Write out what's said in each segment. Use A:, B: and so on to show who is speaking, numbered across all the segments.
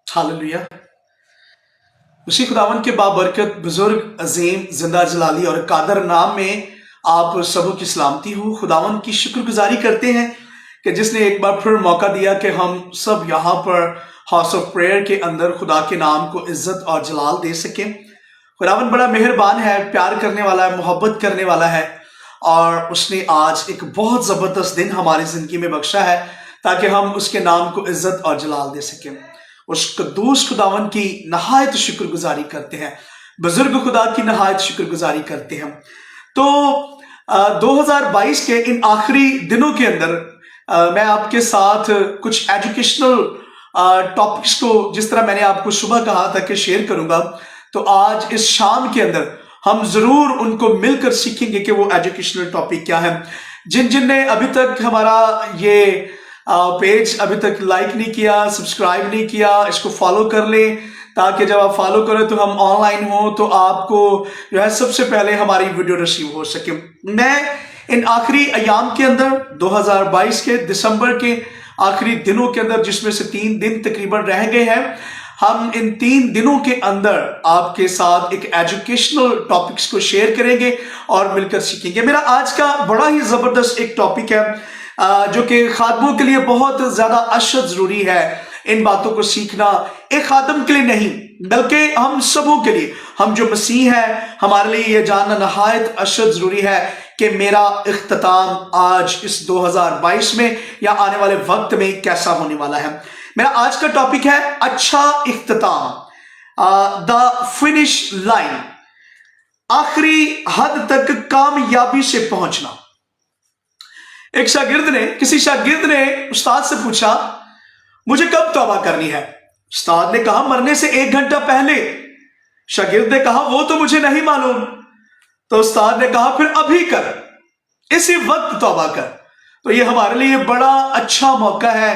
A: Hallelujah. उसी खुदावन के बाबरकत बुजुर्ग अजीम जिंदा जलाली और कादर नाम में आप सबों की सलामती हो। खुदावन की शुक्रगुजारी करते हैं कि जिसने एक बार फिर मौका दिया कि हम सब यहाँ पर हाउस ऑफ प्रेयर के अंदर खुदा के नाम को इज्जत और जलाल दे सकें। खुदावन बड़ा मेहरबान है, प्यार करने वाला है, मोहब्बत करने वाला है, और उसने आज एक बहुत ज़बरदस्त दिन हमारी ज़िंदगी में बख्शा है ताकि हम उसके नाम को इज्जत और जलाल दे सकें। उस कद्दूस खुदावन की नहायत शुक्रगुजारी करते हैं, बुजुर्ग खुदा की नहायत शुक्रगुजारी करते हैं। तो 2022 के इन आखिरी दिनों के अंदर मैं आपके साथ कुछ एजुकेशनल टॉपिक्स को, जिस तरह मैंने आपको सुबह कहा था कि शेयर करूंगा, तो आज इस शाम के अंदर हम जरूर उनको मिलकर सीखेंगे कि वो एजुकेशनल टॉपिक क्या है। जिन ने अभी तक हमारा ये पेज अभी तक लाइक नहीं किया, सब्सक्राइब नहीं किया, इसको फॉलो कर लें, ताकि जब आप फॉलो करें तो हम ऑनलाइन हो तो आपको जो है सबसे पहले हमारी वीडियो रिसीव हो सके। मैं इन आखिरी अयाम के अंदर 2022 के दिसंबर के आखिरी दिनों के अंदर, जिसमें से 3 दिन तकरीबन रह गए हैं, हम इन 3 दिनों के अंदर आपके साथ एक एजुकेशनल टॉपिक्स को शेयर करेंगे और मिलकर सीखेंगे। मेरा आज का बड़ा ही जबरदस्त एक टॉपिक है जो कि खादमों के लिए बहुत ज्यादा अशद जरूरी है। इन बातों को सीखना एक खादम के लिए नहीं बल्कि हम सबों के लिए, हम जो मसीह हैं, हमारे लिए यह जानना नहायत अशद जरूरी है कि मेरा इख्तिताम आज इस 2022 में या आने वाले वक्त में कैसा होने वाला है। मेरा आज का टॉपिक है अच्छा इख्तिताम, द फिनिश लाइन, आखिरी हद तक कामयाबी से पहुंचना। किसी शागिर्द ने उस्ताद से पूछा, मुझे कब तौबा करनी है? उस्ताद ने कहा, मरने से 1 घंटा पहले। शागिर्द ने कहा, वो तो मुझे नहीं मालूम। तो उस्ताद ने कहा, फिर अभी कर, इसी वक्त तौबा कर। तो ये हमारे लिए बड़ा अच्छा मौका है।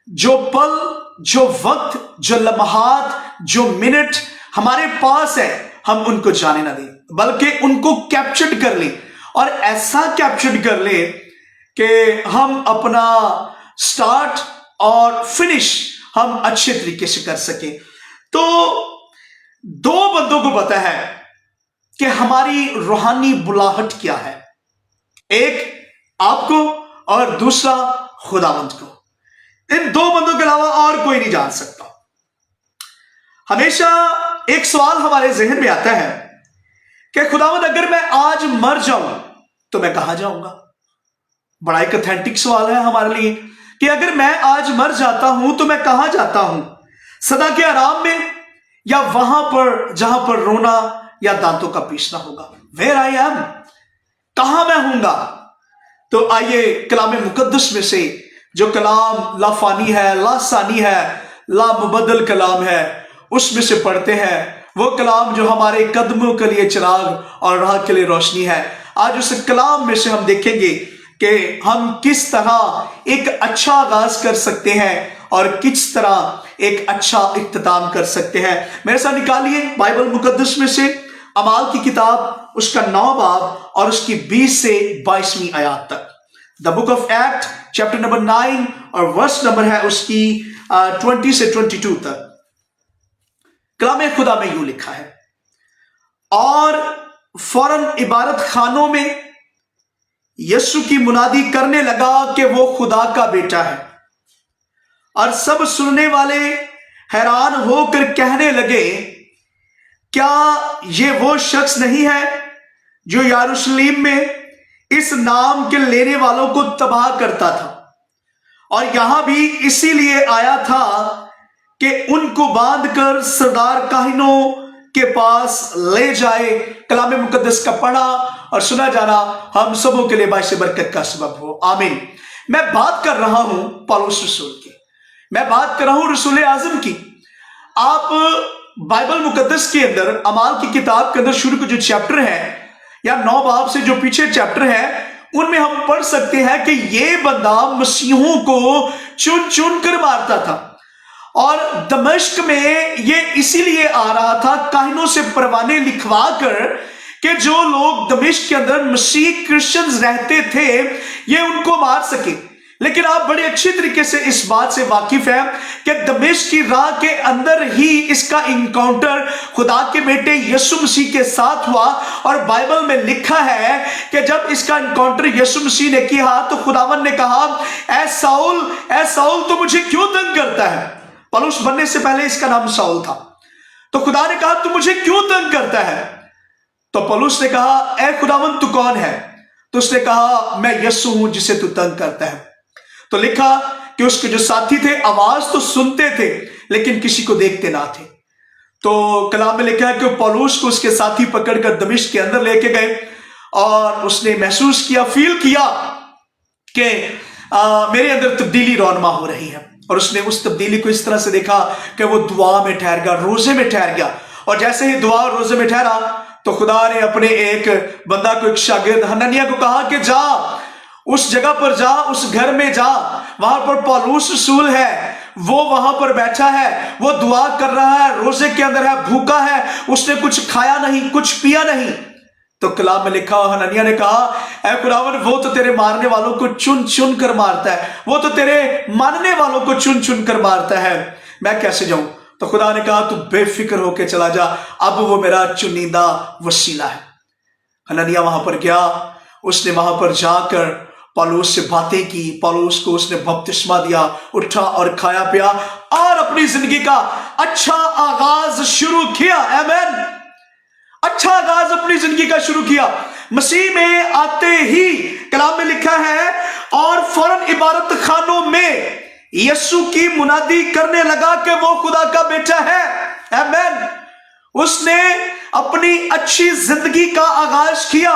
A: जो पल, जो वक्त, जो लम्हात, जो मिनट हमारे पास है, हम उनको जाने ना दें, बल्कि उनको कैप्चर कर लें, और ऐसा कैप्चर कर लें कि हम अपना स्टार्ट और फिनिश हम अच्छे तरीके से कर सकें। तो 2 बंदों को पता है कि हमारी रूहानी बुलाहट क्या है, एक आपको और दूसरा खुदावंद को। इन 2 बंदों के अलावा और कोई नहीं जान सकता। हमेशा एक सवाल हमारे जहन में आता है कि खुदावंद, अगर मैं आज मर जाऊं तो मैं कहां जाऊंगा? बड़ा एक ऑथेंटिक सवाल है हमारे लिए कि अगर मैं आज मर जाता हूं तो मैं कहां जाता हूं? सदा के आराम में, या वहां पर जहां पर रोना या दांतों का पीसना होगा? वेयर आई एम, कहां मैं हूंगा? तो आइए कलाम मुकद्दस में से, जो कलाम लाफानी है, लासानी है, लामुबद्दल कलाम है, उसमें से पढ़ते हैं। वो कलाम जो हमारे कदमों के लिए चिराग और राह के लिए रोशनी है। आज उस कलाम में से हम देखेंगे कि हम किस तरह एक अच्छा आगाज कर सकते हैं और किस तरह एक अच्छा इख्तिताम कर सकते हैं। मेरे साथ निकालिए बाइबल मुकद्दस में से अमाल की किताब, उसका 9 बाब और उसकी 20 से 22वीं आयत तक। The book of act chapter number 9 और वर्स नंबर है उसकी 20 से 22 तक। कलाम खुदा में यूं लिखा है, और फौरन इबादत खानों में यीशु की मुनादी करने लगा कि वो खुदा का बेटा है, और सब सुनने वाले हैरान होकर कहने लगे, क्या ये वो शख्स नहीं है जो यरूशलेम में इस नाम के लेने वालों को तबाह करता था, और यहां भी इसीलिए आया था कि उनको बांधकर सरदार काहिनों के पास ले जाए। कलाम मुकद्दस का पढ़ा और सुना जाना हम सबों के लिए बाइस बरकत का सबब हो। आमीन। मैं बात कर रहा हूं पौलुस रसूल की, मैं बात कर रहा हूं रसूल आजम की। आप बाइबल मुकद्दस के अंदर अमाल की किताब के अंदर शुरू के जो चैप्टर है, या 9 बाब से जो पीछे चैप्टर है, उनमें हम पढ़ सकते हैं कि ये बंदा मसीहों को चुन चुन कर मारता था, और दमिश्क में ये इसीलिए आ रहा था काहिनों से परवाने लिखवा कर कि जो लोग दमिश्क के अंदर मसीह क्रिश्चियंस रहते थे ये उनको मार सके। लेकिन आप बड़े अच्छी तरीके से इस बात से वाकिफ हैं कि दमिश्क की राह के अंदर ही इसका इनकाउंटर खुदा के बेटे यीशु मसीह के साथ हुआ। और बाइबल में लिखा है कि जब इसका इनकाउंटर यीशु मसीह ने किया तो खुदावन ने कहा, ऐ साउल तो मुझे क्यों तंग करता है। पौलुस बनने से पहले इसका नाम साउल था। तो खुदा ने कहा, तू मुझे क्यों तंग करता है। तो पौलुस ने कहा, ऐ खुदावन तू कौन है। तो उसने कहा, मैं यीशु हूं जिसे तू तंग करता है। तो लिखा कि उसके जो साथी थे आवाज तो सुनते थे लेकिन किसी को देखते ना थे। तो कलाम में लिखा है कि पौलुस को उसके साथी पकड़कर दमिश्क के अंदर लेके गए और उसने महसूस किया, फील किया कि मेरे अंदर तब्दीली रौनमा हो रही है। और उसने उस तब्दीली को इस तरह से देखा कि वो दुआ में ठहर गया, रोजे में ठहर गया। और जैसे ही दुआ और रोजे में ठहरा तो खुदा ने अपने एक बंदा को, एक शागिर्द हनन्याह को कहा कि जा उस जगह पर जा, उस घर में जा, वहां पर पौलुस रसूल है, वो वहां पर बैठा है, वो दुआ कर रहा है, रोजे के अंदर है, भूखा है, उसने कुछ खाया नहीं, कुछ पिया नहीं। तो कलाम में लिखा, हनन्याह ने कहा, ऐ खुदावन वो तो तेरे मारने वालों को चुन चुन कर मारता है, वो तो तेरे मानने वालों को चुन चुन कर मारता है, मैं कैसे जाऊं। तो खुदा ने कहा, तू बेफिक्र होकर चला जा, अब वो मेरा चुनिंदा वसीला है। हनन्याह वहां पर गया, उसने वहां पर जाकर पौलुस से बातें की, पौलुस को उसने बपतिस्मा दिया, उठा और खाया पिया और अपनी जिंदगी का अच्छा आगाज शुरू किया। आमीन। अच्छा आगाज अपनी जिंदगी का शुरू किया। मसीह में आते ही कलाम में लिखा है, और फौरन इबादत खानों में यीशु की मुनादी करने लगा कि वो खुदा का बेटा है। आमीन। उसने अपनी अच्छी जिंदगी का आगाज किया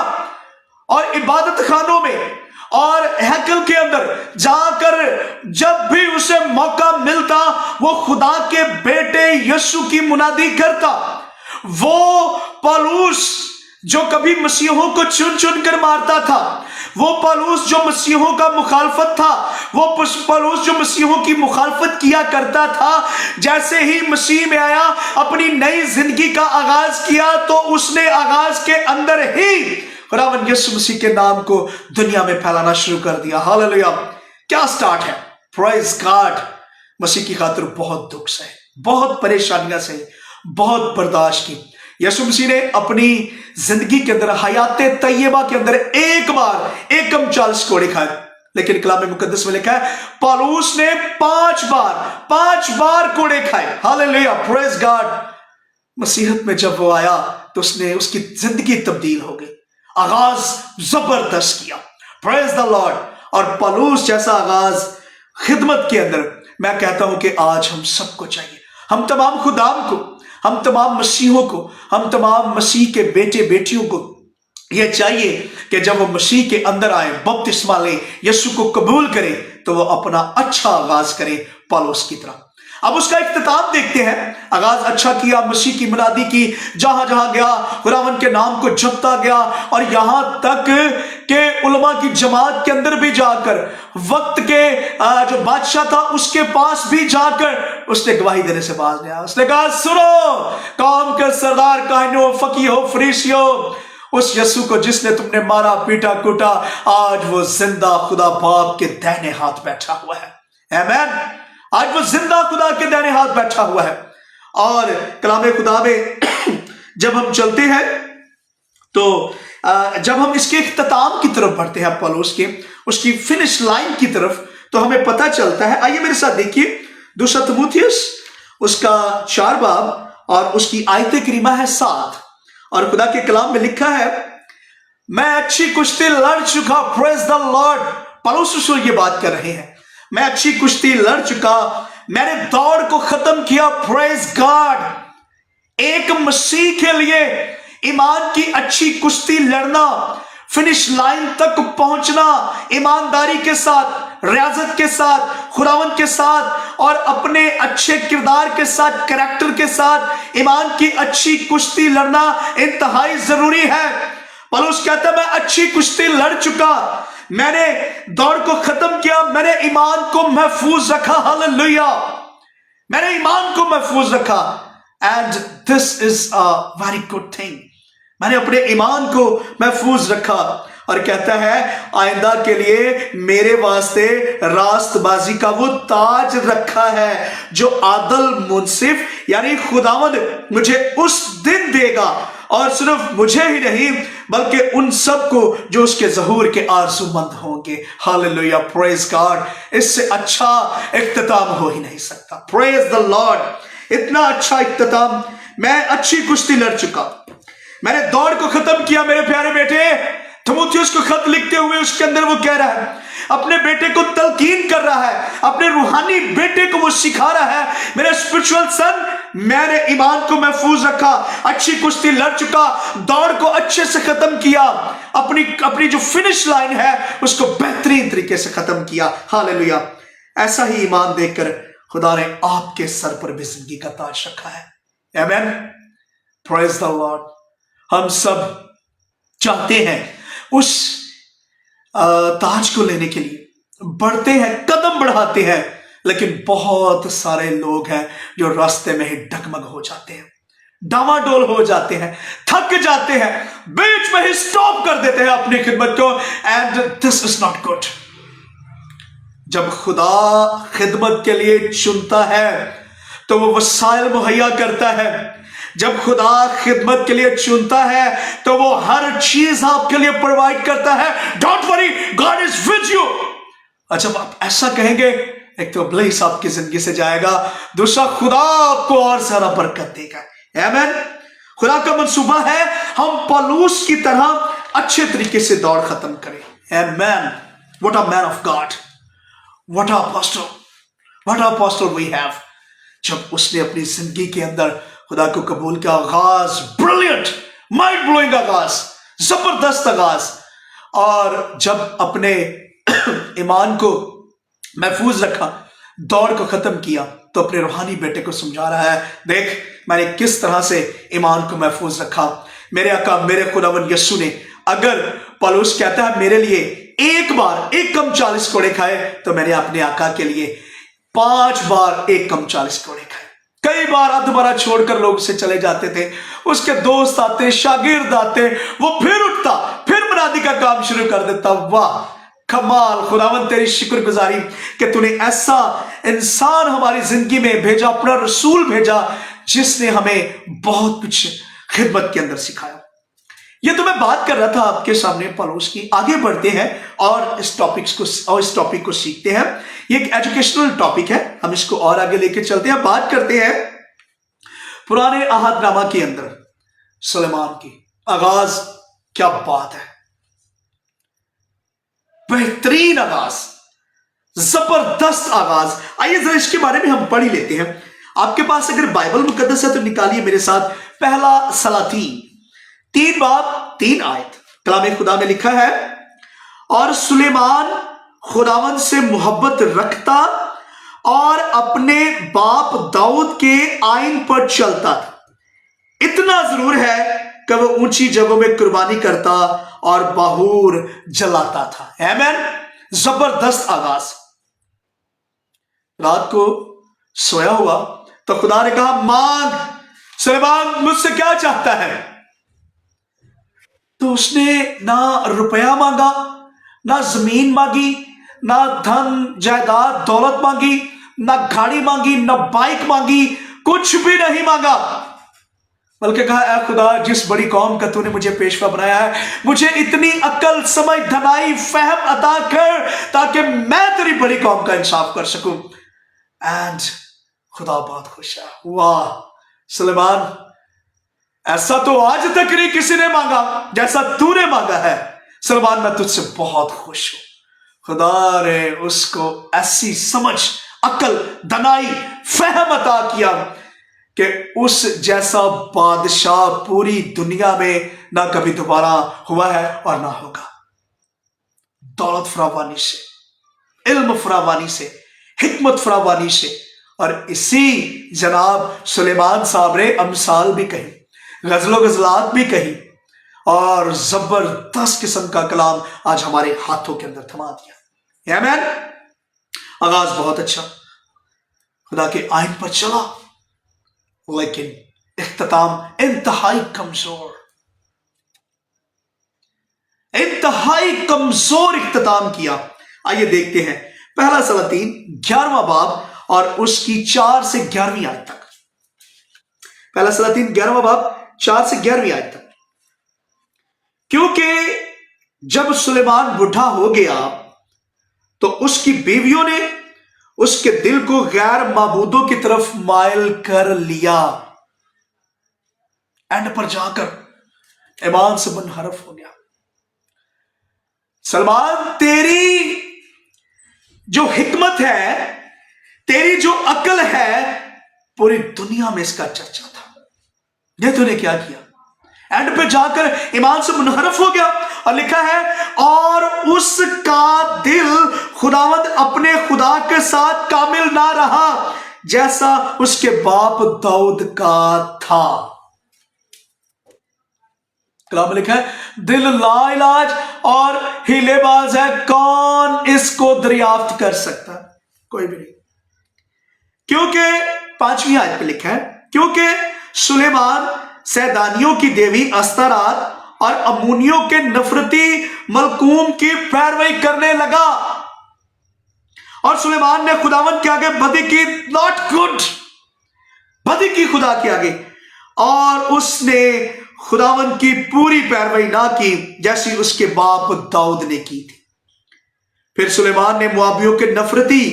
A: और इबादत खानों में और हैकल के अंदर जाकर जब भी उसे मौका मिलता वो खुदा के बेटे यीशु की मुनादी करता। वो पौलुस जो कभी मसीहों को चुन चुन कर मारता था, वो पौलुस जो मसीहों का मुखालफत था, वो पौलुस जो मसीहों की मुखालफत किया करता था, जैसे ही मसीह में आया, अपनी नई जिंदगी का आगाज किया, तो उसने आगाज के अंदर ही खुदावंद यीशु मसीह के नाम को दुनिया में फैलाना शुरू कर दिया। हालेलुया। क्या स्टार्ट है। Praise God. मसीह की खातिर बहुत दुख से, बहुत परेशानियां से, बहुत बर्दाश्त की। यीशु मसीह ने अपनी जिंदगी के अंदर, हयाते तैयबा के अंदर एक बार एकम 40 कोड़े खाए। लेकिन कलाम मुकद्दस में लिखा है पौलुस ने 5 बार कोड़े खाए। हालेलुया। Praise God. मसीहत में जब वो आया तो उसने, उसकी जिंदगी तब्दील हो गई, आगाज जबरदस्त किया। Praise the Lord. और पौलुस जैसा आगाज खिदमत के अंदर मैं कहता हूं कि आज हम सबको चाहिए। हम तमाम खुदाम को, हम तमाम मसीहों को, हम तमाम मसीह के बेटे बेटियों को यह चाहिए कि जब वो मसीह के अंदर आए, बपतिस्मा ले, यीशु को कबूल करे, तो वो अपना अच्छा आगाज करे पौलुस की तरह। अब उसका इख्तिताम देखते हैं। आगाज अच्छा किया, मसीह की मुनादी की, जहां जहां गया खुदावंद के नाम को जपता गया, और यहां तक के उलमा की जमात के अंदर भी जाकर, वक्त के जो बादशाह था उसके पास भी जाकर उसने गवाही देने से बाज लिया। उसने कहा, सुनो कौम के सरदार, काहिनो, फकीहो, फरीसियो, उस यीशु को जिसने तुमने मारा, पीटा, कूटा, आज वो जिंदा खुदा बाप के दाहिने हाथ बैठा हुआ है। आमीन। आज वो जिंदा खुदा के दाहिने हाथ बैठा हुआ है। और कलाम खुदा में जब हम चलते हैं तो जब हम इसके इख्तिताम की तरफ बढ़ते हैं, पौलुस के उसकी फिनिश लाइन की तरफ, तो हमें पता चलता है। आइए मेरे साथ देखिए, 2 तीमुथियुस उसका 4 बाब और उसकी आयत करीमा है 7। और खुदा के कलाम में लिखा है, मैं अच्छी कुश्ती लड़ चुका। Praise the Lord. पौलुस रसूल ये बात कर रहे हैं, मैं अच्छी कुश्ती लड़ चुका, मैंने दौड़ को खत्म किया। Praise God. एक मसीह के लिए ईमान की अच्छी कुश्ती लड़ना, फिनिश लाइन तक पहुंचना, ईमानदारी के साथ, रियाजत के साथ, खुदावंद के साथ और अपने अच्छे किरदार के साथ, कैरेक्टर के साथ ईमान की अच्छी कुश्ती लड़ना इंतहाई जरूरी है। पौलुस कहता है, मैं अच्छी कुश्ती लड़ चुका, मैंने दौड़ को खत्म किया, मैंने ईमान को महफूज रखा। हालेलुया। मैंने ईमान को महफूज रखा। And this is a very good thing. मैंने अपने ईमान को महफूज रखा। اور کہتا ہے آئندہ کے لیے میرے واسطے راست بازی کا وہ تاج رکھا ہے جو عادل منصف یعنی خداوند مجھے اس دن دے گا، اور صرف مجھے ہی نہیں بلکہ ان سب کو جو اس کے ظہور کے آرزو مند ہوں گے۔ ہاللیلویہ، پریز گاڈ۔ اس سے اچھا اختتام ہو ہی نہیں سکتا۔ پریز دا لارڈ۔ اتنا اچھا اختتام۔ میں اچھی کشتی لڑ چکا، میں نے دوڑ کو ختم کیا۔ میرے پیارے بیٹے، تیموتھیوس کو خط لکھتے ہوئے اس کے اندر وہ کہہ رہا ہے، اپنے بیٹے کو تلقین کر رہا ہے، اپنے روحانی بیٹے کو وہ سکھا رہا ہے، میرے اسپرچول سن، میں نے ایمان کو محفوظ رکھا، اچھی کشتی لڑ چکا، دوڑ کو اچھے سے ختم کیا، اپنی جو فنش لائن ہے اس کو بہترین طریقے سے ختم کیا۔ ہاللیلویہ۔ ایسا ہی ایمان دیکھ کر خدا نے آپ کے سر پر بھی زندگی کا تاج رکھا ہے۔ آمین۔ پریز دی لارڈ۔ ہم سب چاہتے ہیں اس تاج کو لینے کے لیے بڑھتے ہیں، قدم بڑھاتے ہیں، لیکن بہت سارے لوگ ہیں جو راستے میں ہی ڈگمگ ہو جاتے ہیں، ڈاواڈول ہو جاتے ہیں، تھک جاتے ہیں، بیچ میں ہی سٹاپ کر دیتے ہیں اپنی خدمت کو، and this is not good. جب خدا خدمت کے لیے چنتا ہے تو وہ وسائل مہیا کرتا ہے۔ جب خدا خدمت کے لیے چنتا ہے تو وہ ہر چیز آپ کے لیے پرووائڈ کرتا ہے۔ Don't worry, God is with you. اور جب آپ ایسا کہیں گے، ایک تو ابلیس آپ کی زندگی سے جائے گا، دوسرا خدا آپ کو اور زیادہ برکت دے گا۔ آمین۔ خدا کا منصوبہ ہے ہم پالوس کی طرح اچھے طریقے سے دوڑ ختم کریں۔ آمین۔ What a man of God, what a apostle, what a apostle we have. جب اس نے اپنی زندگی کے اندر خدا کو قبول کیا، آغاز بریلینٹ، مائنڈ بلوئنگ آغاز، زبردست آغاز، اور جب اپنے ایمان کو محفوظ رکھا، دوڑ کو ختم کیا، تو اپنے روحانی بیٹے کو سمجھا رہا ہے، دیکھ میں نے کس طرح سے ایمان کو محفوظ رکھا۔ میرے آقا، میرے خداوند یسوع نے، اگر پالوس کہتا ہے میرے لیے ایک بار ایک کم 40 کوڑے کھائے، تو میں نے اپنے آقا کے لیے 5 بار ایک کم 40 کوڑے کھائے۔ کئی بار ادبارہ چھوڑ کر لوگ سے چلے جاتے تھے، اس کے دوست آتے، شاگرد آتے، وہ پھر اٹھتا، پھر منادی کا کام شروع کر دیتا۔ واہ کمال، خداوند تیری شکر گزاری کہ تو نے ایسا انسان ہماری زندگی میں بھیجا، اپنا رسول بھیجا، جس نے ہمیں بہت کچھ خدمت کے اندر سکھایا۔ یہ تو میں بات کر رہا تھا آپ کے سامنے پالوس کی۔ آگے بڑھتے ہیں اور اس ٹاپک کو سیکھتے ہیں۔ یہ ایک ایجوکیشنل ٹاپک ہے، ہم اس کو اور آگے لے کے چلتے ہیں۔ بات کرتے ہیں پرانے عہد نامہ کے اندر سلیمان کی۔ آغاز کیا بات ہے، بہترین آغاز، زبردست آغاز۔ آئیے ذرا اس کے بارے میں ہم پڑھ ہی لیتے ہیں۔ آپ کے پاس اگر بائبل مقدس ہے تو نکالیے میرے ساتھ پہلا سلاطین 3 باب 3 آیت۔ کلام خدا میں لکھا ہے، اور سلیمان خداوند سے محبت رکھتا اور اپنے باپ داؤد کے آئین پر چلتا تھا۔ اتنا ضرور ہے کہ وہ اونچی جگہوں میں قربانی کرتا اور بہور جلاتا تھا۔ آمین۔ زبردست آغاز۔ رات کو سویا ہوا تو خدا نے کہا، مانگ سلیمان مجھ سے کیا چاہتا ہے؟ تو اس نے نہ روپیہ مانگا، نہ زمین مانگی، نہ دھن جائیداد دولت مانگی، نہ گاڑی مانگی، نہ بائک مانگی، کچھ بھی نہیں مانگا، بلکہ کہا، اے خدا جس بڑی قوم کا تو نے مجھے پیشوا بنایا ہے، مجھے اتنی عقل، سمجھ، دھنائی، فہم عطا کر تاکہ میں تیری بڑی قوم کا انصاف کر سکوں۔ اینڈ خدا بہت خوش ہے۔ واہ سلیمان، ایسا تو آج تک نہیں کسی نے مانگا جیسا تو نے مانگا ہے۔ سلیمان میں تجھ سے بہت خوش ہوں۔ خدا نے اس کو ایسی سمجھ، عقل، دنائی، فہم عطا کیا کہ اس جیسا بادشاہ پوری دنیا میں نہ کبھی دوبارہ ہوا ہے اور نہ ہوگا۔ دولت فراوانی سے، علم فراوانی سے، حکمت فراوانی سے، اور اسی جناب سلیمان صاحب نے امثال بھی کہی، غزل و غزلات بھی کہی، اور زبردست قسم کا کلام آج ہمارے ہاتھوں کے اندر تھما دیا۔ آمین۔ آغاز بہت اچھا، خدا کے آئین پر چلا، لیکن اختتام انتہائی کمزور، इंतहाई कमजोर इख्तिताम किया। आइए देखते हैं पहला सलातीन 11वां बाब और उसकी 4 से 11वीं आयत तक। पहला सलातीन 11वां बाब 4 से 11वीं आयत तक। क्योंकि जब सुलेमान बूढ़ा हो गया तो उसकी बीवियों ने उसके दिल को गैर माबूदों की तरफ मायल कर लिया। एंड पर जाकर ईमान से मुनहरफ हो गया। सलमान, तेरी जो हिकमत है, तेरी जो अकल है, पूरी दुनिया में इसका चर्चा था। ये तूने क्या किया? एंड पे जाकर ईमान से मुनहरफ हो गया। और लिखा है, और उसका दिल खुदावंद अपने खुदा के साथ कामिल ना रहा जैसा उसके बाप दाऊद का था। कलाम में लिखा है, दिल लाइलाज और हीलेबाज है, कौन इसको दरियाफ्त कर सकता? कोई भी नहीं। क्योंकि 5वीं आयत पे लिखा है, क्योंकि सुलेमान सैदानियों की देवी अस्तारात और अमूनियों के नफरती मलकूम की पैरवी करने लगा। और सुलेमान ने खुदावंद के आगे बदी की, नॉट गुड, बदी की खुदा के आगे, और उसने खुदावंद की पूरी पैरवी ना की जैसी उसके बाप दाऊद ने की थी। फिर सुलेमान ने मुआबियों के नफरती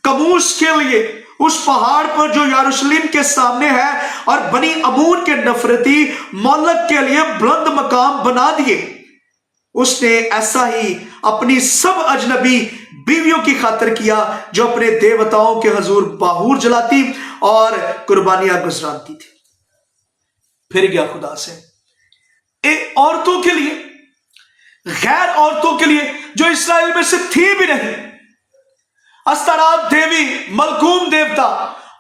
A: कमूस के लिए उस पहाड़ पर जो यरूशलेम के सामने है और बनी अमून के नफरती मोलक के लिए बुलंद मकाम बना दिए। उसने ऐसा ही अपनी सब अजनबी बीवियों की खातिर किया जो अपने देवताओं के हजूर बाहूर जलाती और कुर्बानियां गुजराती थी। फिर गया खुदा से औरतों के लिए, गैर औरतों के लिए जो इसराइल में से थी भी नहीं, अस्तारात देवी, मलकूम देवता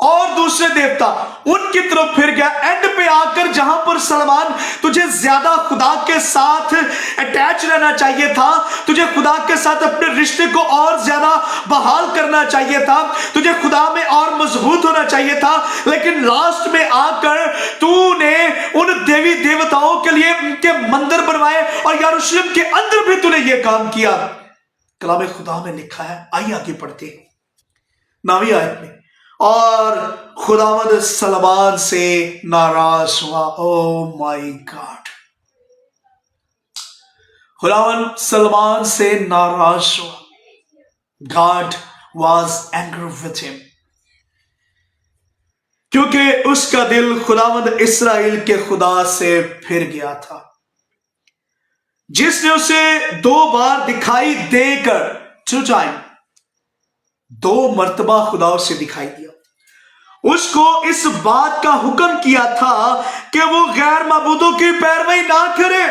A: और दूसरे देवता, उनकी तरफ फिर गया। एंड पे आकर जहां पर सलमान, तुझे ज्यादा खुदा के साथ अटैच रहना चाहिए था, तुझे खुदा के साथ अपने रिश्ते को और ज्यादा बहाल करना चाहिए था, तुझे खुदा में और मजबूत होना चाहिए था, लेकिन लास्ट में आकर तूने उन देवी देवताओं के लिए उनके मंदिर बनवाए और यरूशलेम के अंदर भी तूने ये काम किया। कलाम खुदा में लिखा है, आइए आगे पढ़ते हैं 9वीं आयत में, और खुदावंद सलमान से नाराज हुआ। ओ माय गॉड, खुदावंद सलमान से नाराज हुआ। God was angry with him, क्योंकि उसका दिल खुदावंद इस्राएल के खुदा से फिर गया था, जिसने उसे 2 बार दिखाई देकर, 2 टाइम, 2 मर्तबा खुदा उसे दिखाई दिया, उसको इस बात का हुक्म किया था कि वो गैर माबूदों की पैरवी ना करे,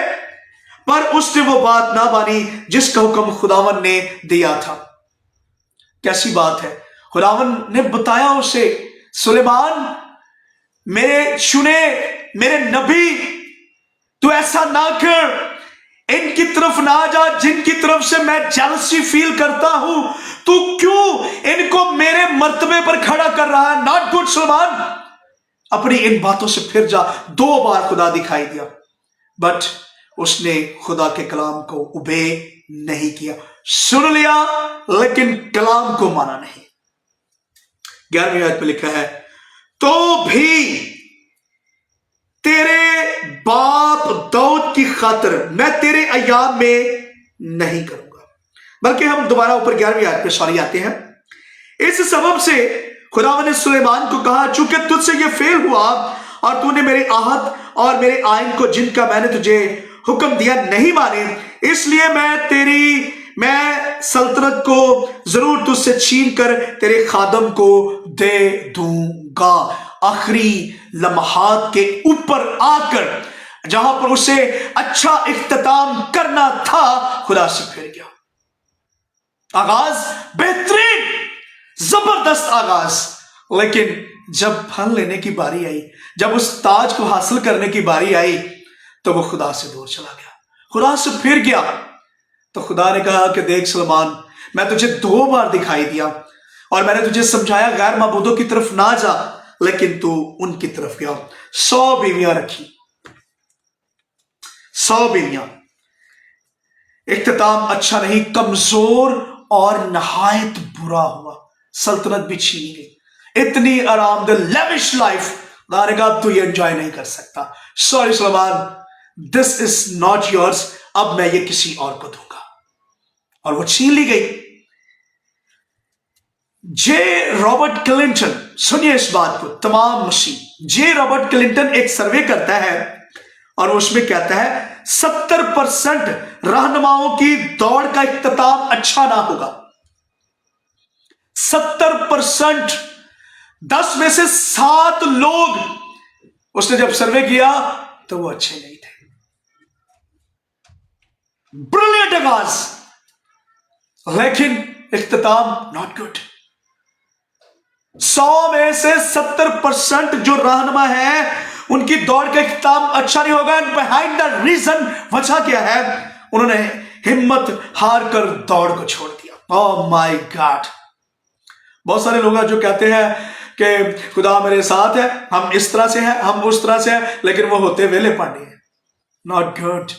A: पर उसने वो बात ना मानी जिसका हुक्म खुदावन ने दिया था। कैसी बात है? खुदावन ने बताया उसे, सुलेमान मेरे चुने, मेरे नबी, तू ऐसा ना कर, इनकी तरफ ना जा जिनकी तरफ से मैं जेलसी फील करता हूं, तू क्यों इनको मेरे मर्तबे पर खड़ा कर रहा है? नॉट गुड सुलेमान, अपनी इन बातों से फिर जा। 2 बार खुदा दिखाई दिया, बट उसने खुदा के कलाम को उबे नहीं किया। सुन लिया लेकिन कलाम को माना नहीं। 11वीं आयत पे लिखा है, तो भी तेरे बाप दाऊद की खातिर मैं तेरे अय्याम में नहीं करूंगा। बल्कि हम दोबारा ऊपर 11वीं आयत पे सॉरी आते हैं। इस सबब से खुदावन ने सुलेमान को कहा, चूंकि तुझसे ये फेल हुआ और तूने मेरे आहद और मेरे आइन को जिनका मैंने तुझे हुक्म दिया नहीं माने, इसलिए मैं सल्तनत को जरूर तुझसे छीन कर तेरे खादम को दे दूंगा। आखिरी लम्हात के ऊपर आकर जहां पर उसे अच्छा इख्तिताम करना था, खुदा से फिर गया। आगाज बेहतरीन, जबरदस्त आगाज, लेकिन जब फल लेने की बारी आई, जब उस ताज को हासिल करने की बारी आई, तो वो खुदा से दूर चला गया, खुदा से फिर गया। तो खुदा ने कहा कि देख सुलेमान, मैं तुझे 2 बार दिखाई दिया और मैंने तुझे समझाया गैर माबूदों की तरफ ना जा, लेकिन तू उनकी तरफ गया। 100 बीवियां रखी, 100 बीवियां। इख्तिताम अच्छा नहीं, कमजोर और नहायत बुरा हुआ, सल्तनत भी छीनी गई। इतनी आरामदेह लेविश लाइफ अब तू ये एंजॉय नहीं कर सकता। Sorry Salman, this is not yours, अब मैं ये किसी और को दूंगा। और वो छीन ली गई। जे रॉबर्ट क्लिंटन, सुनिए इस बात को तमाम मसीह, जे रॉबर्ट क्लिंटन एक सर्वे करता है और उसमें कहता है 70% रहनुमाओं की दौड़ का इख्तिताम अच्छा ना होगा। 70%, 10 में से 7 लोग उसने जब सर्वे किया तो वो अच्छे नहीं थे। ब्रिलियंट आगाज, लेकिन इख्तिताम नॉट गुड। 100 में से 70% जो रहनुमा है उनकी दौड़ का इख्तिताम अच्छा नहीं होगा। एंड बिहाइंड द रीजन, वजह क्या है? उन्होंने हिम्मत हार कर दौड़ को छोड़ दिया। Oh my God. बहुत सारे लोग जो कहते हैं कि खुदा मेरे साथ है, हम इस तरह से हैं, हम उस तरह से हैं, लेकिन वो होते वेले पानी है। Not good.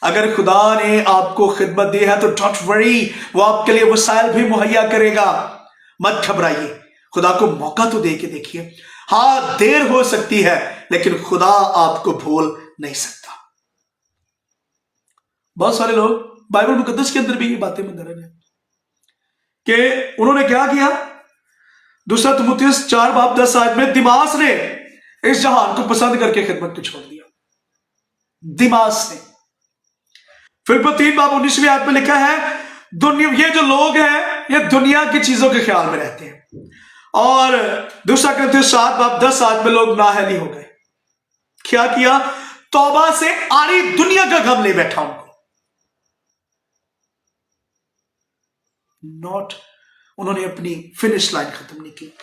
A: अगर खुदा ने आपको खिदमत दी है तो डोंट वरी, वो आपके लिए वसाइल भी मुहैया करेगा। मत घबराइए, खुदा को मौका तो दे के देखिए। हाँ, देर हो सकती है, लेकिन खुदा आपको भूल नहीं सकता। बहुत सारे लोग बाइबल मुकद्दस के अंदर भी ये बातें मंदरज है कि उन्होंने क्या किया। 2 तिमुथियुस 4:10 में दिमास ने इस जहान को पसंद करके खिदमत को छोड़ दिया। दिमास ने। फिलिप्पियों 3:19 में लिखा है, दुनिया, ये जो लोग हैं ये दुनिया की चीजों के ख्याल में रहते हैं। और 2 कुरिन्थियों 7:10 में लोग नाअहली हो गए। क्या किया? तौबा से आरी दुनिया का गम ले बैठा उनको। उन्होंने अपनी फिनिश लाइन खत्म नहीं की।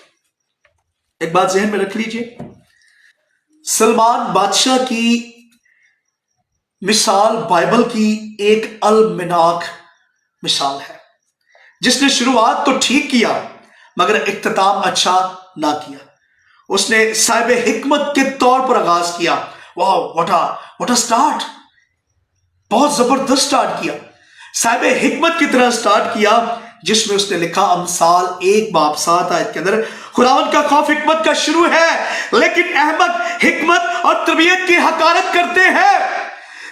A: एक बात जहन में रख लीजिए, सलमान बादशाह की मिसाल बाइबल की एक अलमनाक मिसाल है, जिसने शुरुआत तो ठीक किया मगर इख्तिताम अच्छा ना किया। उसने साहिब हिकमत के तौर पर आगाज किया। वाह, व्हाट अ स्टार्ट, बहुत जबरदस्त स्टार्ट किया। साहिब हिकमत की तरह स्टार्ट किया, जिसमें उसने लिखा अमसाल 1:7 के अंदर, खुदावंद का खौफ हिकमत का शुरू है, लेकिन अहमक हिकमत और तरबियत की हकारत करते हैं।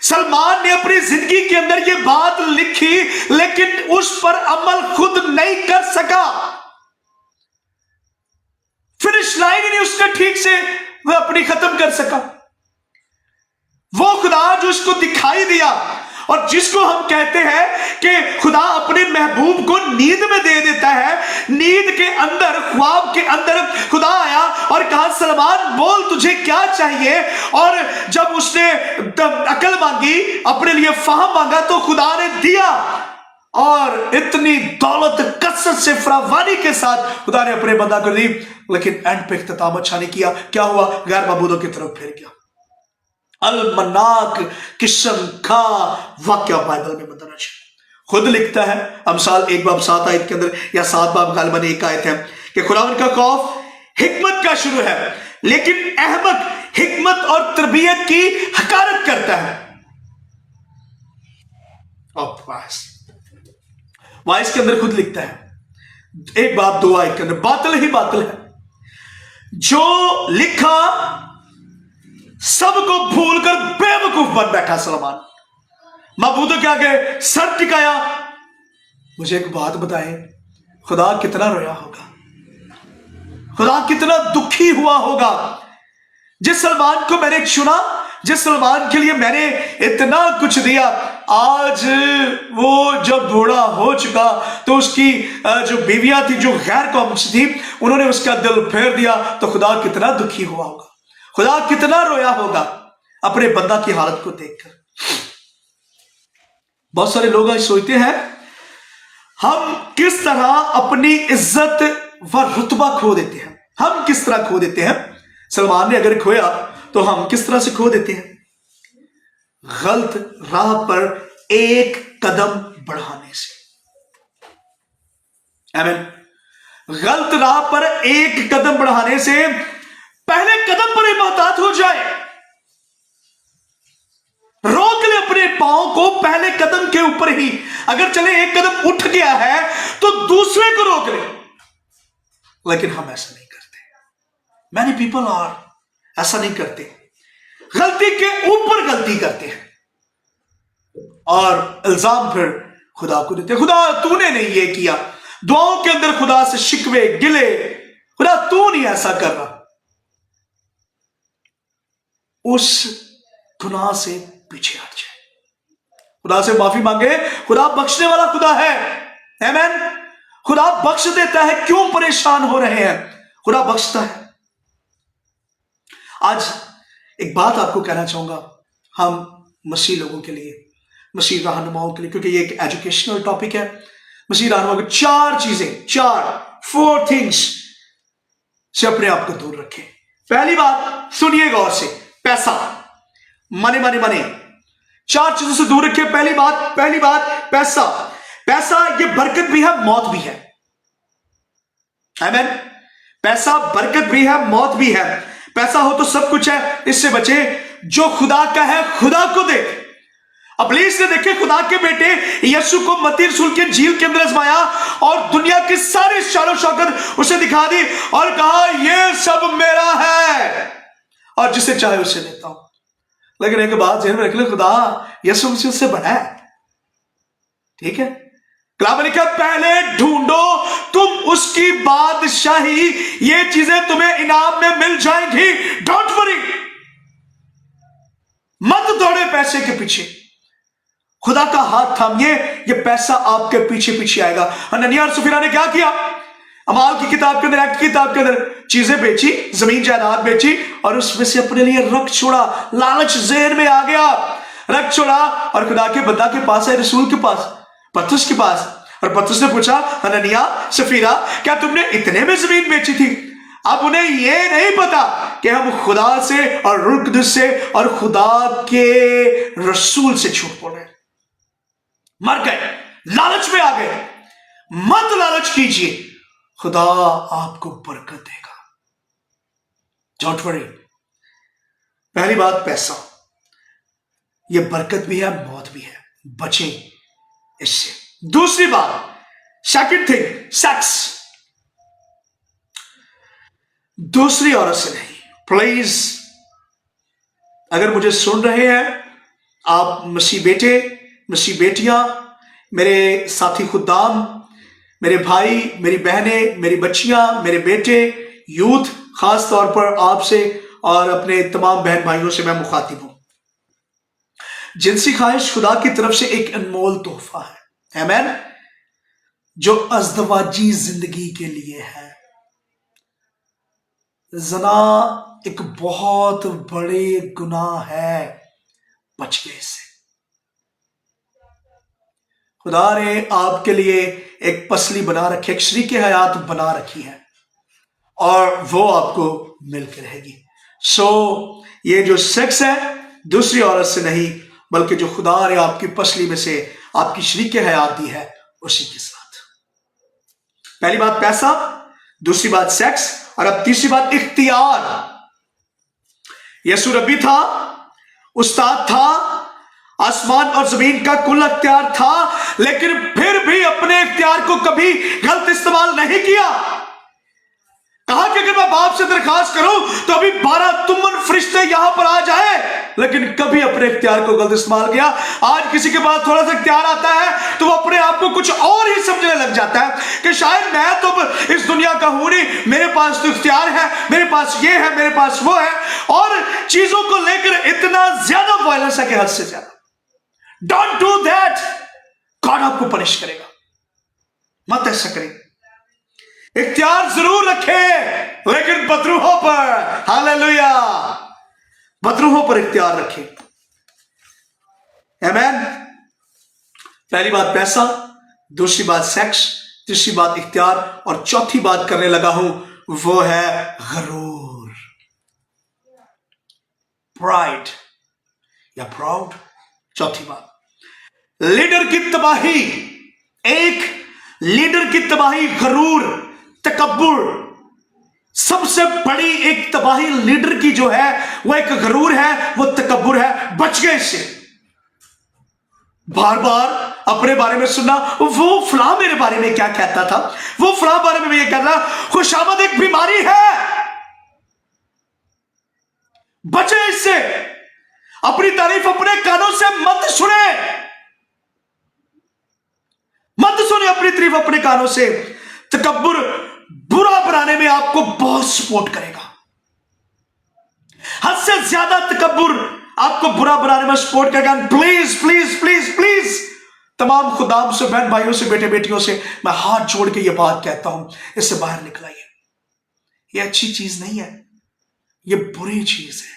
A: सलमान ने अपनी जिंदगी के अंदर यह बात लिखी, लेकिन उस पर अमल खुद नहीं कर सका। फिनिश लाइन ही नहीं उसने ठीक से वह अपनी खत्म कर सका। वो खुदा जो उसको दिखाई दिया, और जिसको हम कहते हैं कि खुदा अपने महबूब को नींद में दे देता है, नींद के अंदर, ख्वाब के अंदर खुदा आया और कहा, सलमान बोल तुझे क्या चाहिए। और जब उसने अकल मांगी, अपने लिए फहम मांगा, तो खुदा ने दिया। और इतनी दौलत कसरत से फरावानी के साथ खुदा ने अपने बंदा को दी, लेकिन एंड पे इख्तिताम अच्छा नहीं किया। क्या हुआ? गैर माबूदों की तरफ फिर गया। अलमनाक किस्म का वाक्य बाइबल में दर्ज है। खुद लिखता है अमसाल 1:7 के अंदर, या 7 गालिबन 1 आयत है कि खुदावंद का खौफ हिकमत का शुरू है, लेकिन अहमक हिकमत और तरबियत की हकारत करता है। वाइस के अंदर खुद लिखता है 1:2 आयत के अंदर, बातिल ही बातिल है जो लिखा सबको भूलकर बेवकूफ बन बैठा सलमान। माबूदों के आगे सर टिकाया। मुझे एक बात बताएं, खुदा कितना रोया होगा, खुदा कितना दुखी हुआ होगा। जिस सलमान को मैंने चुना, जिस सलमान के लिए मैंने इतना कुछ दिया, आज वो जब बूढ़ा हो चुका तो उसकी जो बीवियां थी, जो गैर कौम थी, उन्होंने उसका दिल फेर दिया, तो खुदा कितना दुखी हुआ होगा, खुदा कितना रोया होगा अपने बंदा की हालत को देखकर। बहुत सारे लोग आज सोचते हैं हम किस तरह अपनी इज्जत व रुतबा खो देते हैं। हम किस तरह खो देते हैं? सलमान ने अगर खोया तो हम किस तरह से खो देते हैं? गलत राह पर एक कदम बढ़ाने से। आमीन। गलत राह पर एक कदम बढ़ाने से पहले कदम पर ही मोहतात हो जाए। रोक ले अपने पांव को पहले कदम के ऊपर ही। अगर चले एक कदम उठ गया है तो दूसरे को रोक ले, लेकिन हम ऐसा नहीं करते। मैनी पीपल आर ऐसा नहीं करते, गलती के ऊपर गलती करते हैं और इल्जाम फिर खुदा को देते। खुदा तूने नहीं ये किया, दुआओं के अंदर खुदा से शिकवे गिले, खुदा तू नहीं ऐसा कर रहा। उस गुनाह से पीछे हट जाए, खुदा से माफी मांगे। खुदा बख्शने वाला खुदा है, आमीन। खुदा बख्श देता है। क्यों परेशान हो रहे हैं? खुदा बख्शता है। आज एक बात आपको कहना चाहूंगा, हम मसीह लोगों के लिए, मसीह रहनुमाओं के लिए, क्योंकि ये एक एजुकेशनल टॉपिक है। मसीह रहनुमाओं को 4 चीजें, 4 थिंग्स से अपने आप को दूर रखें। पहली बात सुनिए गौर से, पैसा, मनी 4 चीजों से दूर रखिए। पहली बात पैसा। पैसा ये बरकत भी है, मौत भी है, आमीन। पैसा बरकत भी है, मौत भी है। पैसा हो तो सब कुछ है, इससे बचे। जो खुदा का है खुदा को दे। अबलीस ने देखे खुदा के बेटे यीशु को मत्ती रसूल के झील के अंदर आजमाया और दुनिया की सारी शान शौकत उसे दिखा दी और कहा यह सब मेरा है और जिसे चाहे उसे देता हूं। लेकिन एक बात ध्यान में रख ले, खुदा यीशु मसीह से बना है, ठीक है। कलाम में लिखा पहले ढूंढो तुम उसकी बादशाही, ये चीजें तुम्हें इनाम में मिल जाएंगी। डोंट वरी, मत दौड़े पैसे के पीछे, खुदा का हाथ थामिए, ये पैसा आपके पीछे पीछे आएगा। हनन्याह और सफीरा ने क्या किया? अमाल की किताब के अंदर, एक्ट की किताब के अंदर चीजें बेची, जमीन जायदाद बेची और उसमें से अपने लिए रख छोड़ा। लालच ज़हन में आ गया, रख छोड़ा और खुदा के बंदा के पास है, रसूल के पास, पतरस के पास, और पतरस ने पूछा हनन्याह सफीरा क्या तुमने इतने में जमीन बेची थी? अब उन्हें यह नहीं पता कि हम खुदा से और रूह कुद्दुस से और खुदा के रसूल से झूठ बोल रहे, मर गए, लालच में आ गए। मत लालच कीजिए, खुदा आपको बरकत देगा। Don't worry. पहली बात पैसा, यह बरकत भी है, मौत भी है, बचें इससे। दूसरी बात, सेकंड थिंग, सेक्स। दूसरी औरत से नहीं, प्लीज। अगर मुझे सुन रहे हैं आप मसीह बेटे, मसीह बेटियां, मेरे साथी खुदाम, मेरे भाई, मेरी बहनें, मेरी बच्चियां, मेरे बेटे, यूथ, खास तौर पर आपसे और अपने तमाम बहन भाइयों से मैं मुखातिब हूं। जिनसी ख्वाहिश खुदा की तरफ से एक अनमोल तोहफा है, आमीन, जो अज़दवाजी जिंदगी के लिए है। ज़ना एक बहुत बड़े गुनाह है, बच गए इससे। खुदा ने आपके लिए एक पसली बना रखी, एक शरीके हयात बना रखी है और वो आपको मिलकर रहेगी। सो ये जो सेक्स है दूसरी औरत से नहीं, बल्कि जो खुदा ने आपकी पसली में से आपकी शरीके हयात दी है उसी के साथ। पहली बात पैसा, दूसरी बात सेक्स और अब तीसरी बात इख्तियार। यीशु रब्बी था, उस्ताद था, आसमान और जमीन का कुल इख्तियार था, लेकिन फिर भी अपने इख्तियार को कभी गलत इस्तेमाल नहीं किया। कहा कि अगर मैं बाप से दरखास्त करूं तो अभी 12 तुमन फरिश्ते यहां पर आ जाए, लेकिन कभी अपने इख्तियार को गलत इस्तेमाल किया। आज किसी के पास थोड़ा सा इख्तियार आता है तो वो अपने आप को कुछ और ही समझने लग जाता है कि शायद मैं तो इस दुनिया का हूं नहीं, मेरे पास तो इख्तियार है, मेरे पास ये है, मेरे पास वो है, और चीजों को लेकर इतना ज्यादा वायलेंस है कि हद से ज्यादा। डोंट डू दैट, गॉड आपको पनिश करेगा। मत ऐसा करें। इख्तियार जरूर रखे, लेकिन बदरूहों पर, हालेलुया, बदरूहों पर इख्तियार रखे, आमीन। पहली बात पैसा, दूसरी बात सेक्स, तीसरी बात इख्तियार और चौथी बात करने लगा हूं वो है गरूर, प्राइड या प्राउड। चौथी बात, लीडर की तबाही, एक लीडर की तबाही गरूर, तकब्बुर। सबसे बड़ी एक तबाही लीडर की जो है वो एक गरूर है, वो तकब्बुर है। बच गए इससे, बार बार अपने बारे में सुनना, वो फलां मेरे बारे में क्या कहता था, वो फलां बारे में ये कहना। खुशामद एक बीमारी है, बचे इससे। अपनी तारीफ अपने कानों से मत सुने, मत सुने अपनी तारीफ अपने कानों से। तकब्बुर बुरा बनाने में आपको बहुत सपोर्ट करेगा। हद से ज्यादा तकब्बुर आपको बुरा बनाने में सपोर्ट करेगा। प्लीज प्लीज प्लीज प्लीज तमाम खुदाम से, बहन भाइयों से, बेटे बेटियों से मैं हाथ जोड़ के ये बात कहता हूं, इससे बाहर निकलाइए। ये अच्छी चीज नहीं है, ये बुरी चीज है,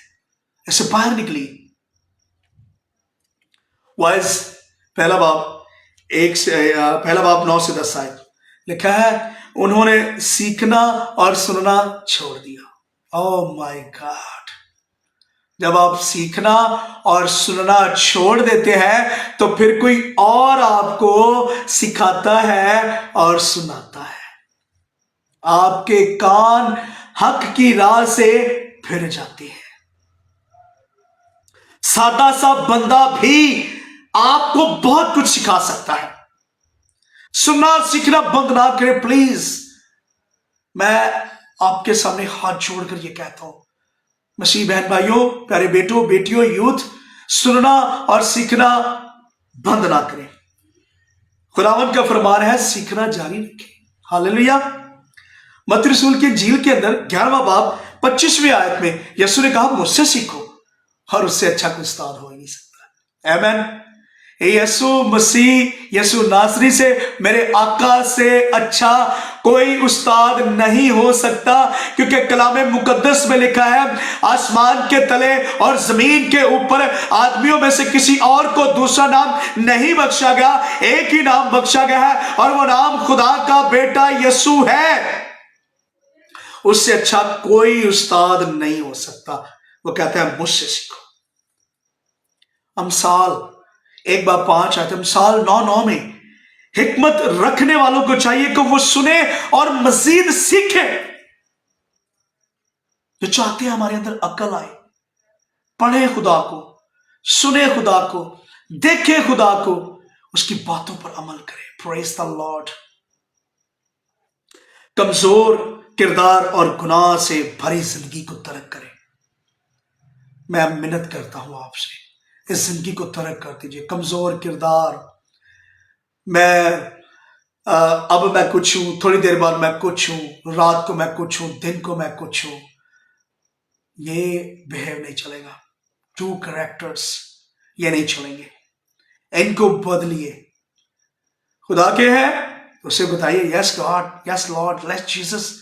A: इससे बाहर निकलिए। वाइज पहला बाब 9 से 10 आयत लिखा है, उन्होंने सीखना और सुनना छोड़ दिया। Oh my God! जब आप सीखना और सुनना छोड़ देते हैं तो फिर कोई और आपको सिखाता है और सुनाता है। आपके कान हक की राह से फिर जाते हैं। सादा सा बंदा भी आपको बहुत कुछ सिखा सकता है। सुनना सीखना बंद ना करें प्लीज। मैं आपके सामने हाथ जोड़कर यह कहता हूं, मसीह बहन भाइयों, प्यारे बेटों बेटियों, यूथ, सुनना और सीखना बंद ना करें। खुदावंद का फरमान है, सीखना जारी रखें। हालेलुया। मत्ती रसूल की इंजील के अंदर 11वां बाब 25वीं आयत में यीशु ने कहा, मुझसे सीखो, और उससे अच्छा कोई उस्ताद हो ही नहीं सकता। आमीन। यीशु मसीह, यीशु नासरी से, मेरे आका से अच्छा कोई उस्ताद नहीं हो सकता, क्योंकि कलाम मुकद्दस में लिखा है, आसमान के तले और जमीन के ऊपर आदमियों में से किसी और को दूसरा नाम नहीं बख्शा गया, एक ही नाम बख्शा गया है, और वो नाम खुदा का बेटा यीशु है। उससे अच्छा कोई उस्ताद नहीं हो सकता। वो कहता है, मुझसे सीखो। अमसाल 1:5 आते, अमसाल 9:9 में हिकमत रखने वालों को चाहिए कि वो सुने और मजीद सीखे। जो चाहते हैं हमारे अंदर अक्ल आए, पढ़े खुदा को, सुने खुदा को, देखे खुदा को, उसकी बातों पर अमल करें। Praise the Lord. कमजोर किरदार और गुनाह से भरी जिंदगी को तर्क करें। मैं मिन्नत करता हूं आपसे, इस जिंदगी को तर्क कर दीजिए। कमजोर किरदार, अब मैं कुछ हूं, थोड़ी देर बाद मैं कुछ हूं, रात को मैं कुछ हूं, दिन को मैं कुछ हूं, ये बिहेव नहीं चलेगा। टू कैरेक्टर्स ये नहीं चलेंगे, इनको बदलिए। खुदा के हैं उसे बताइए, yes God, yes Lord, let's Jesus,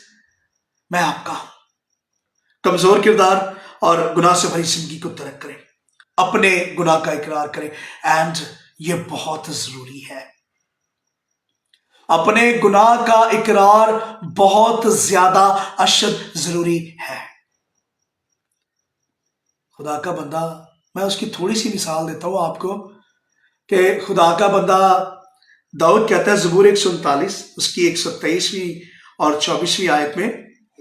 A: मैं आपका हूं। कमजोर किरदार और गुनाह से भरी जिंदगी को तर्क करें, अपने गुनाह का इकरार करें। एंड ये बहुत जरूरी है, अपने गुनाह का इकरार बहुत ज्यादा अशद जरूरी है। खुदा का बंदा, मैं उसकी थोड़ी सी मिसाल देता हूं आपको कि खुदा का बंदा दाऊद कहता है, ज़बूर 139 उसकी 123वीं और 24वीं आयत में,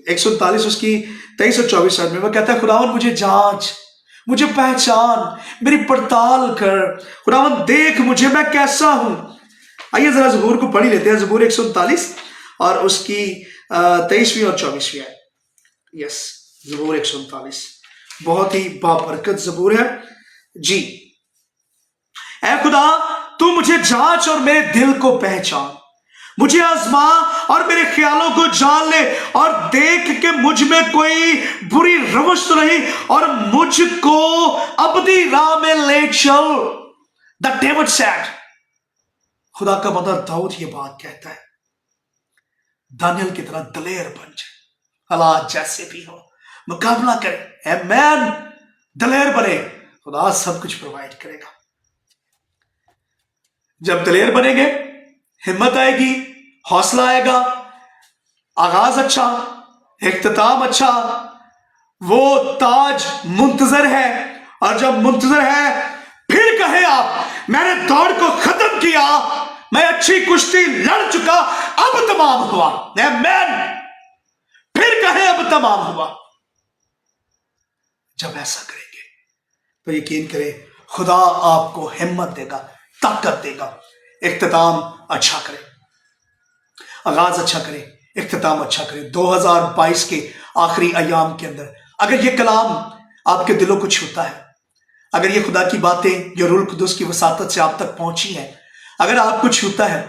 A: 139 उसकी 23 और 24 आयत में वो कहता है, खुदावन मुझे जांच, मुझे पहचान, मेरी पड़ताल कर, खुदावन देख मुझे मैं कैसा हूं। आइए जरा ज़बूर को पढ़ लेते हैं, ज़बूर 139 और उसकी 23वीं और 24वीं आयत। यस, ज़बूर 139 बहुत ही बाबरकत ज़बूर है जी। ऐ खुदा, तू मुझे जांच और मेरे दिल को पहचान, मुझे आजमा और मेरे ख्यालों को जान ले, और देख के मुझ में कोई बुरी रवश तो नहीं, और मुझको अबदी राह में ले चल। द डेविड सेड, खुदा का बंदा दाऊद ये बात कहता है, दानियल की तरह दलेर बन जाए, हालात जैसे भी हो मुकाबला करे। आमीन। दलेर बने, खुदा सब कुछ प्रोवाइड करेगा। जब दलेर बनेंगे, हिम्मत आएगी, हौसला आएगा, आगाज अच्छा, इख्तिताम अच्छा, वो ताज मुंतजर है। और जब मुंतजर है, फिर कहे आप, मैंने दौड़ को खत्म किया, मैं अच्छी कुश्ती लड़ चुका, अब तमाम हुआ। आमीन। फिर कहे अब तमाम हुआ। जब ऐसा करेंगे तो यकीन करें खुदा आपको हिम्मत देगा, ताकत देगा। इख्तिताम अच्छा करें, आगाज अच्छा करें, इख्तिताम अच्छा करें। 2022 के आखिरी अयाम के अंदर अगर ये कलाम आपके दिलों को छूता है, अगर ये खुदा की बातें जो रूह कुदूस की वसातत से आप तक पहुंची हैं, अगर आपको छूता है,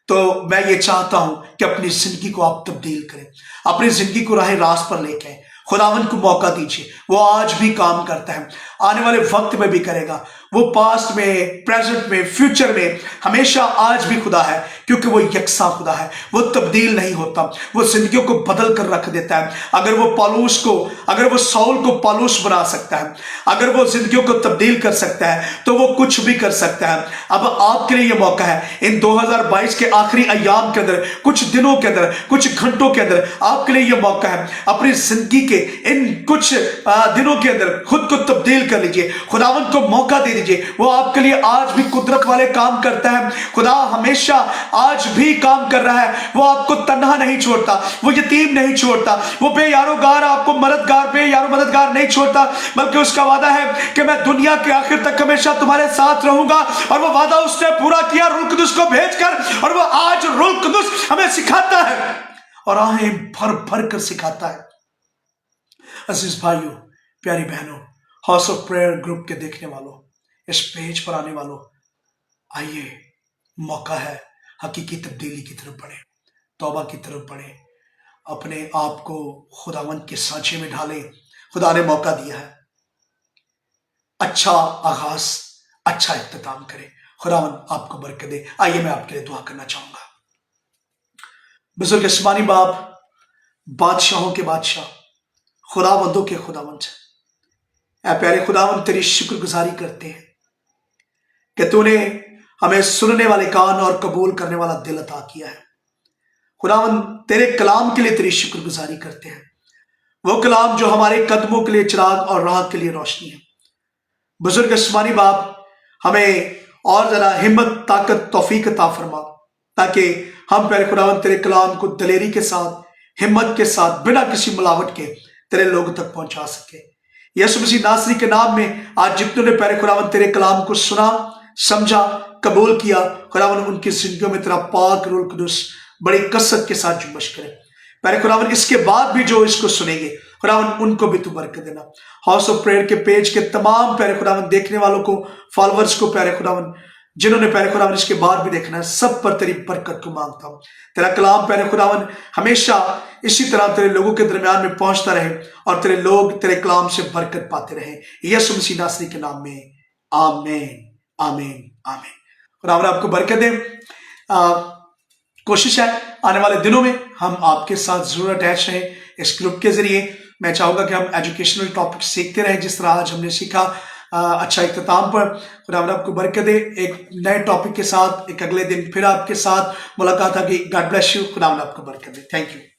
A: तो मैं ये चाहता हूं कि अपनी जिंदगी को आप तब्दील करें, अपनी जिंदगी को राह रास्त पर लेके आए। खुदावंद को मौका दीजिए, वो आज भी काम करता है, आने वाले वक्त में भी करेगा। वो पास्ट में, प्रेजेंट में, फ्यूचर में हमेशा आज भी खुदा है, क्योंकि वो यकसा खुदा है, वो तब्दील नहीं होता, वो जिंदगियों को बदल कर रख देता है। अगर वो पौलुस को, अगर वो सौल को पौलुस बना सकता है, अगर वो जिंदगियों को तब्दील कर सकता है, तो वो कुछ भी कर सकता है। अब आपके लिए ये मौका है, इन 2022 के आखिरी अयाम के अंदर, कुछ दिनों के अंदर, कुछ घंटों के अंदर आपके लिए ये मौका है, अपनी जिंदगी के इन कुछ दिनों के अंदर खुद को तब्दील कर लीजिए, खुदावंद को मौका दे दीजिए। वो आपके लिए आज भी कुदरत वाले काम करता है। खुदा हमेशा आज भी काम कर रहा है, वो आपको तन्हा नहीं छोड़ता, वो यतीम नहीं छोड़ता, वो बेयारोगार आपको मददगार नहीं छोड़ता, बल्कि उसका वादा है कि मैं दुनिया के आखिर तक हमेशा तुम्हारे साथ रहूंगा। और वो वादा उसने पूरा किया रूह कुदूस को भेजकर, और वो आज रूह कुदूस हमें सिखाता है और आहें भर भर कर सिखाता है। अजीज भाइयों, प्यारी बहनों, हाउस ऑफ प्रेयर ग्रुप के देखने वालों, इस पेज पर आने वालों, आइए, मौका है हकीकी तब्दीली की तरफ बढ़े, तौबा की तरफ बढ़े, अपने आप को खुदावंद के सांचे में ढालें। खुदा ने मौका दिया है, अच्छा आगाज, अच्छा इख्तिताम करें। खुदावंद आपको बरकत दे। आइए मैं आपके लिए दुआ करना चाहूंगा। बुजुर्ग आसमानी बाप, बादशाहों के बादशाह, खुदावंदों के खुदावंद, ऐ प्यारे खुदावंद, तेरी शुक्रगुजारी करते हैं कि तूने हमें सुनने वाले कान और कबूल करने वाला दिल अता किया है। खुदावंद, तेरे कलाम के लिए तेरी शुक्रगुजारी करते हैं, वो कलाम जो हमारे कदमों के लिए चिराग और राह के लिए रोशनी है। बुजुर्ग आसमानी बाप, हमें और जरा हिम्मत, ताकत, तौफीक अता फरमा, ताकि हम प्यारे खुदावंद तेरे कलाम को दलेरी के साथ, हिम्मत के साथ, बिना किसी मिलावट के तेरे लोगों तक पहुंचा सके। यीशु मसीह नासरी के नाम में आज जितनों ने प्यारे खुदावंद तेरे कलाम को सुना, समझा, कबूल किया, खुदावंद उनकी जिंदगियों में तेरा पाक रूह कुदूस बड़ी कसरत के साथ जुम्मश करे। प्यारे खुदावंद, इसके बाद भी जो इसको सुनेंगे, खुदावंद उनको भी तू बरकत देना। हाउस ऑफ प्रेयर के पेज के तमाम प्यारे खुदावंद देखने वालों को, फॉलोअर्स को, प्यारे खुदावंद जिन्होंने प्यारे खुदावंद इसके बाद भी देखना है, सब पर तेरी बरकत को मांगता हूं। तेरा कलाम प्यारे खुदावंद हमेशा इसी तरह तेरे लोगों के दरमियान में पहुंचता रहे, और तेरे लोग तेरे कलाम से बरकत पाते रहे। यीशु मसीह नासरी के नाम में आमीन, आमीन, आमीन। खुदावंद आपको बरकत दे। कोशिश है आने वाले दिनों में हम आपके साथ जरूर अटैच रहें इस ग्रुप के जरिए। मैं चाहूंगा कि हम एजुकेशनल टॉपिक सीखते रहें, जिस तरह आज हमने सीखा अच्छा इख्तिताम पर। खुदावंद आपको बरकत दे। एक नए टॉपिक के साथ एक अगले दिन फिर आपके साथ मुलाकात होगी। God bless you. खुदावंद आपको बरकत दे। Thank you.